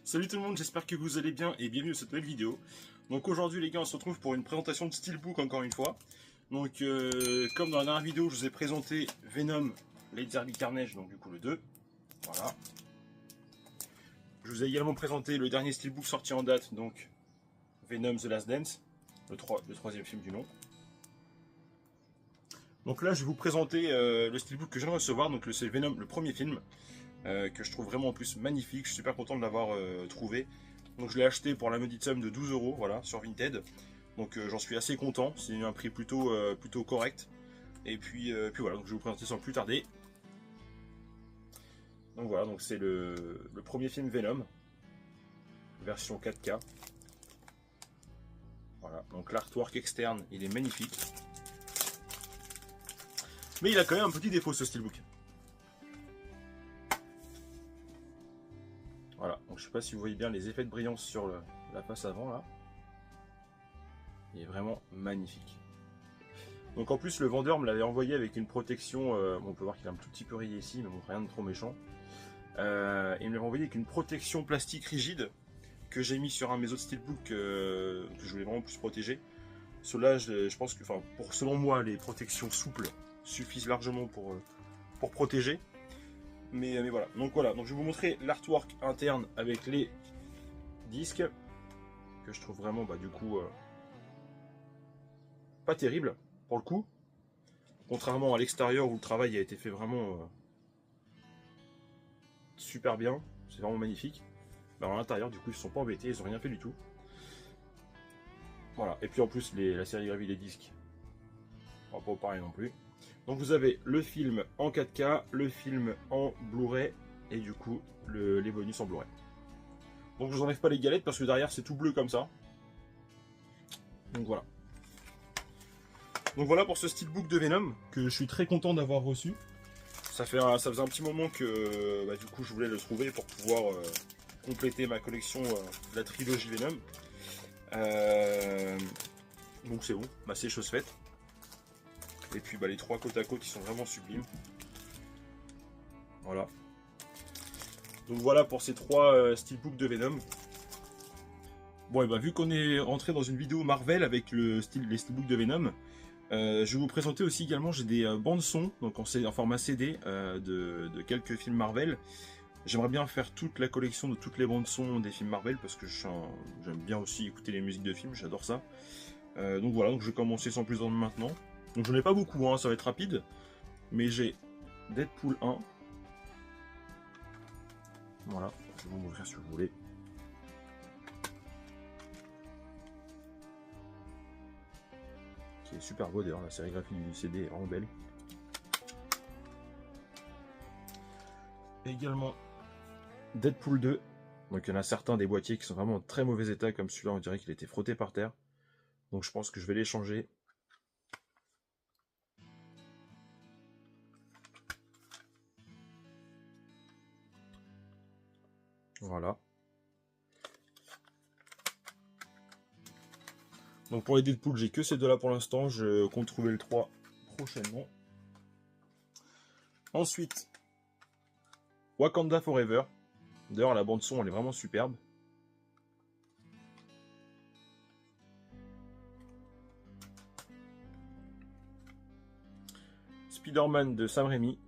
Salut tout le monde, j'espère que vous allez bien et bienvenue dans cette nouvelle vidéo. Donc aujourd'hui les gars, on se retrouve pour une présentation de Steelbook encore une fois. Donc comme dans la dernière vidéo, je vous ai présenté Venom, Laserbeak Carnage, donc du coup le 2. Voilà. Je vous ai également présenté le dernier Steelbook sorti en date, donc Venom The Last Dance, le troisième film du nom. Donc là je vais vous présenter le Steelbook que je viens de recevoir, donc c'est Venom, le premier film. Que je trouve vraiment en plus magnifique, je suis super content de l'avoir trouvé. Donc je l'ai acheté pour la maudite somme de 12 €, voilà, sur Vinted. Donc j'en suis assez content, c'est un prix plutôt correct. Et puis voilà, donc je vais vous présenter sans plus tarder. Donc voilà, donc c'est le premier film Venom, version 4K. Voilà, donc l'artwork externe, il est magnifique. Mais il a quand même un petit défaut ce steelbook. Voilà, donc je sais pas si vous voyez bien les effets de brillance sur la face avant là. Il est vraiment magnifique. Donc en plus le vendeur me l'avait envoyé avec une protection, on peut voir qu'il est un tout petit peu rayé ici, mais bon, rien de trop méchant. Il me l'avait envoyé avec une protection plastique rigide que j'ai mis sur un de mes autres steelbooks que je voulais vraiment plus protéger. Cela, je pense que, enfin, selon moi, les protections souples suffisent largement pour protéger. Mais voilà. Donc voilà, donc je vais vous montrer l'artwork interne avec les disques que je trouve vraiment, du coup, pas terrible pour le coup. Contrairement à l'extérieur où le travail a été fait vraiment super bien, c'est vraiment magnifique. Mais à l'intérieur, du coup, ils se sont pas embêtés, ils ont rien fait du tout. Voilà, et puis en plus, la sérigraphie des disques, on va pas pareil non plus. Donc vous avez le film en 4K, le film en Blu-ray et du coup les bonus en Blu-ray. Donc je vous enlève pas les galettes parce que derrière c'est tout bleu comme ça. Donc voilà. Donc voilà pour ce steelbook de Venom que je suis très content d'avoir reçu. Ça faisait un petit moment que du coup je voulais le trouver pour pouvoir compléter ma collection de la trilogie Venom. Donc c'est bon, c'est chose faite. Et puis les trois côte à côte qui sont vraiment sublimes. Voilà. Donc voilà pour ces trois steelbooks de Venom. Bon et vu qu'on est rentré dans une vidéo Marvel avec les steelbooks de Venom, je vais vous présenter aussi également, j'ai des bandes son, donc en format CD de quelques films Marvel. J'aimerais bien faire toute la collection de toutes les bandes son des films Marvel parce que j'aime bien aussi écouter les musiques de films, j'adore ça. Donc voilà, donc je vais commencer sans plus attendre maintenant. Donc j'en ai pas beaucoup, hein, ça va être rapide. Mais j'ai Deadpool 1. Voilà, je vais vous montrer si vous voulez. Qui est super beau d'ailleurs, la sérigraphie du CD est vraiment belle. Et également Deadpool 2. Donc il y en a certains des boîtiers qui sont vraiment en très mauvais état, comme celui-là, on dirait qu'il a été frotté par terre. Donc je pense que je vais les changer. Voilà. Donc pour les Deadpool, j'ai que ces deux là pour l'instant. Je compte trouver le 3 prochainement. Ensuite, Wakanda Forever. D'ailleurs, la bande son, elle est vraiment superbe. Spider-Man de Sam Raimi.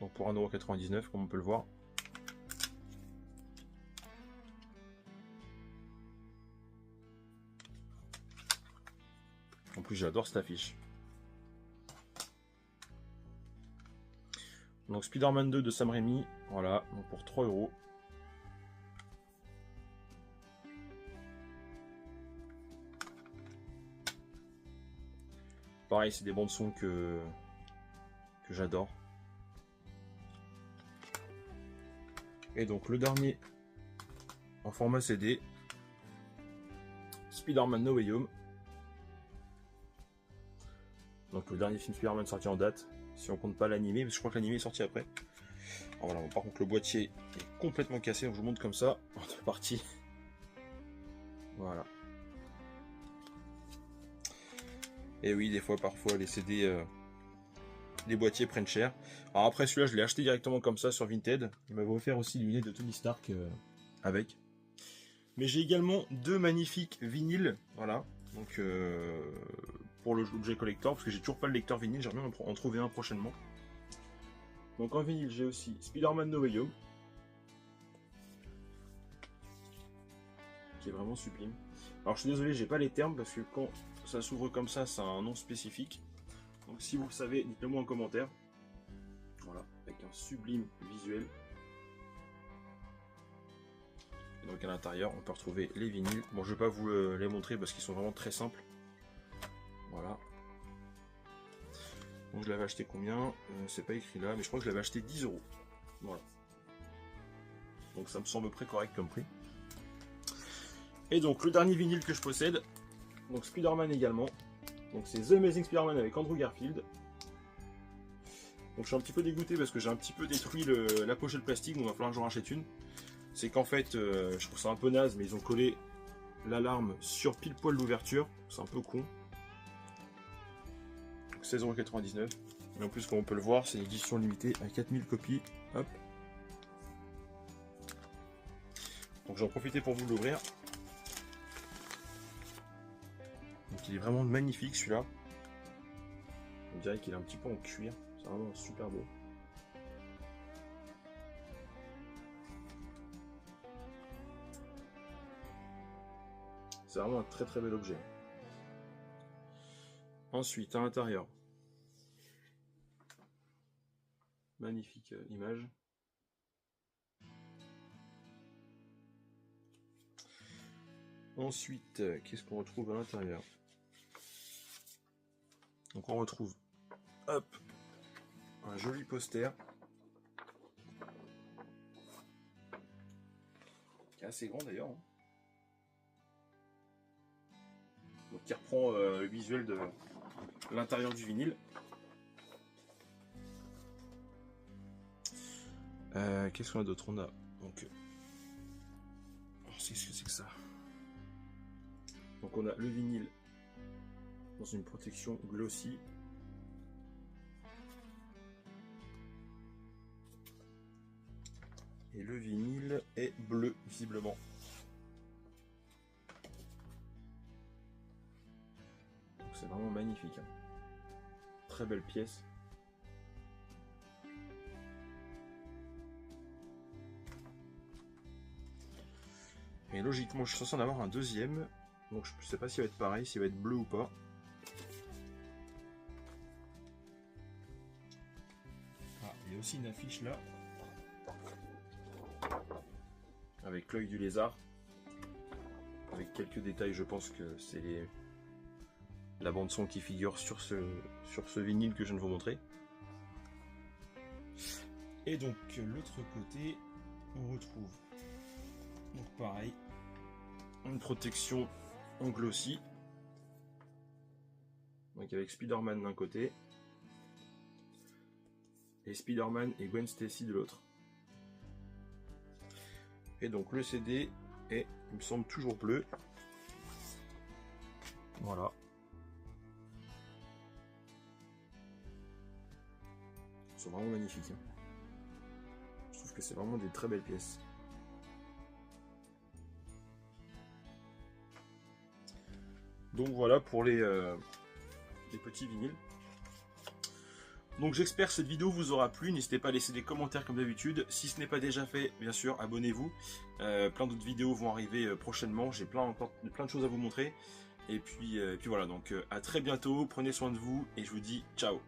Donc pour 1,99 €, comme on peut le voir. En plus, j'adore cette affiche. Donc Spider-Man 2 de Sam Raimi, voilà, donc pour 3 €. Pareil, c'est des bandes son que j'adore. Et donc le dernier en format CD, Spider-Man No Way Home. Donc le dernier film Spider-Man sorti en date, si on compte pas l'animé, parce que je crois que l'animé est sorti après. Alors voilà, par contre le boîtier est complètement cassé, donc je vous montre comme ça, en deux parties. Voilà. Et oui, parfois les CD les boîtiers prennent cher. Alors après celui-là je l'ai acheté directement comme ça sur Vinted. Il m'avait offert aussi les lunettes de Tony Stark avec. Mais j'ai également deux magnifiques vinyles, voilà. Donc pour l'objet collector, parce que j'ai toujours pas le lecteur vinyle, j'aimerais bien en trouver un prochainement. Donc en vinyle j'ai aussi Spider-Man No Way Home, qui est vraiment sublime. Alors je suis désolé, j'ai pas les termes parce que quand ça s'ouvre comme ça, a un nom spécifique. Donc si vous le savez, dites-le moi en commentaire. Voilà, avec un sublime visuel. Et donc à l'intérieur, on peut retrouver les vinyles. Bon, je vais pas vous les montrer parce qu'ils sont vraiment très simples. Voilà. Donc je l'avais acheté combien? C'est pas écrit là, mais je crois que je l'avais acheté 10 €. Voilà. Donc ça me semble près correct comme prix. Et donc le dernier vinyle que je possède, donc Spider-Man également. Donc c'est The Amazing Spider-Man avec Andrew Garfield. Donc je suis un petit peu dégoûté parce que j'ai un petit peu détruit la pochette plastique, donc il va falloir que j'en rachète une. C'est qu'en fait, je trouve ça un peu naze, mais ils ont collé l'alarme sur pile poil l'ouverture. C'est un peu con. 16,99 €. Et en plus, comme on peut le voir, c'est une édition limitée à 4000 copies. Hop. Donc j'en profite pour vous l'ouvrir. Donc il est vraiment magnifique celui-là. On dirait qu'il est un petit peu en cuir. C'est vraiment super beau. C'est vraiment un très très bel objet. Ensuite, à l'intérieur. Magnifique image. Ensuite, qu'est-ce qu'on retrouve à l'intérieur? Donc on retrouve, hop, un joli poster. Qui est assez grand d'ailleurs. Hein. Donc qui reprend le visuel de l'intérieur du vinyle. Qu'est-ce qu'on a d'autre? On a donc, qu'est-ce que c'est que ça? Donc on a le vinyle dans une protection glossy. Et le vinyle est bleu visiblement. Donc c'est vraiment magnifique. Hein. Très belle pièce. Et logiquement je suis censé en avoir un deuxième. Donc je ne sais pas s'il va être pareil, s'il va être bleu ou pas. Ah, il y a aussi une affiche là. Avec l'œil du lézard. Avec quelques détails, je pense que c'est la bande son qui figure sur ce vinyle que je viens de vous montrer. Et donc l'autre côté, on retrouve donc pareil, une protection en glossy, donc avec Spider-Man d'un côté et Spider-Man et Gwen Stacy de l'autre. Et donc le CD est, il me semble, toujours bleu. Voilà. Ils sont vraiment magnifiques. Hein. Je trouve que c'est vraiment des très belles pièces. Donc voilà pour les petits vinyles. Donc j'espère que cette vidéo vous aura plu. N'hésitez pas à laisser des commentaires comme d'habitude. Si ce n'est pas déjà fait, bien sûr, abonnez-vous. Plein d'autres vidéos vont arriver prochainement. J'ai encore plein de choses à vous montrer. Et puis voilà, donc à très bientôt. Prenez soin de vous et je vous dis ciao.